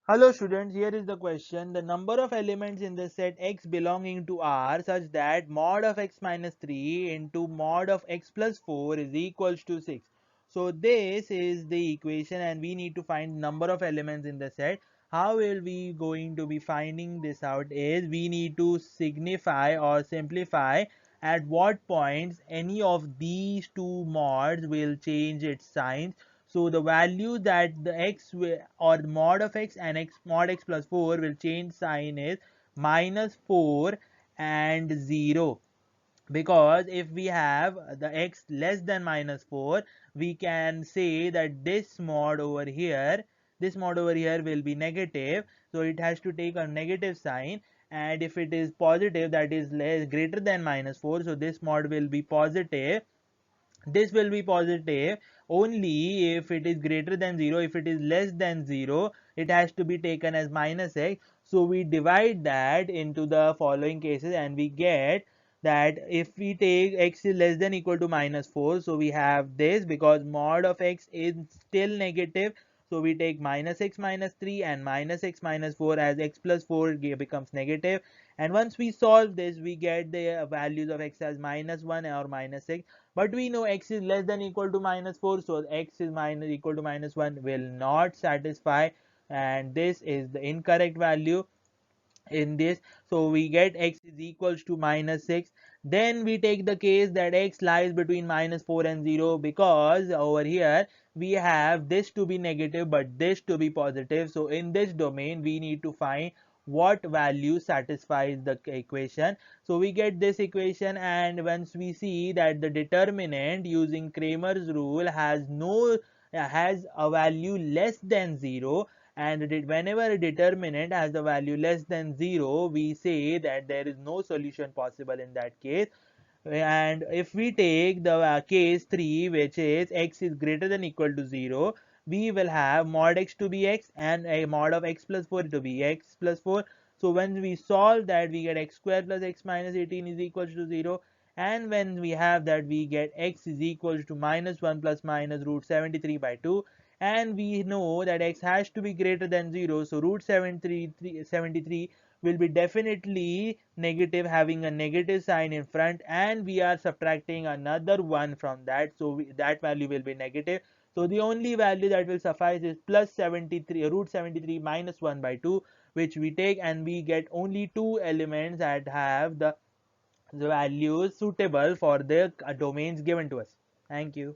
Hello students, here is the question. The number of elements in the set X belonging to R such that mod of X minus 3 into mod of X plus 4 is equals to 6. So this is the equation and we need to find number of elements in the set. How will we going to be finding this out is we need to signify or simplify at what points any of these two mods will change its signs. So the value that the x or the mod of x and x mod x plus 4 will change sign is minus 4 and 0, because if we have the x less than minus 4, we can say that this mod over here will be negative, so it has to take a negative sign. And if it is positive, that is greater than minus 4, so this mod will be positive. This will be positive only if it is greater than 0. If it is less than 0, it has to be taken as minus x. So we divide that into the following cases and we get that if we take x is less than equal to minus 4, so we have this, because mod of x is still negative, so we take minus x minus 3 and minus x minus 4 as x plus 4 becomes negative. And once we solve this, we get the values of x as minus 1 or minus 6. But we know x is less than equal to minus 4, so x is minus equal to minus 1 will not satisfy, and this is the incorrect value in this. So we get x is equals to minus 6. Then we take the case that x lies between minus 4 and 0, because over here we have this to be negative but this to be positive. So in this domain we need to find what value satisfies the equation. So we get this equation, and once we see that the determinant using Kramer's rule has a value less than 0, and whenever a determinant has a value less than 0, we say that there is no solution possible in that case. And if we take the case 3, which is x is greater than equal to 0, we will have mod x to be x and a mod of x plus 4 to be x plus 4. So when we solve that, we get x square plus x minus 18 is equal to 0. And when we have that, we get x is equal to minus 1 plus minus root 73 by 2. And we know that x has to be greater than 0, so root 73 will be definitely negative, having a negative sign in front, and we are subtracting another 1 from that, so that value will be negative. So the only value that will suffice is plus 73 root 73 minus 1 by 2, which we take, and we get only two elements that have the values suitable for the domains given to us. Thank you.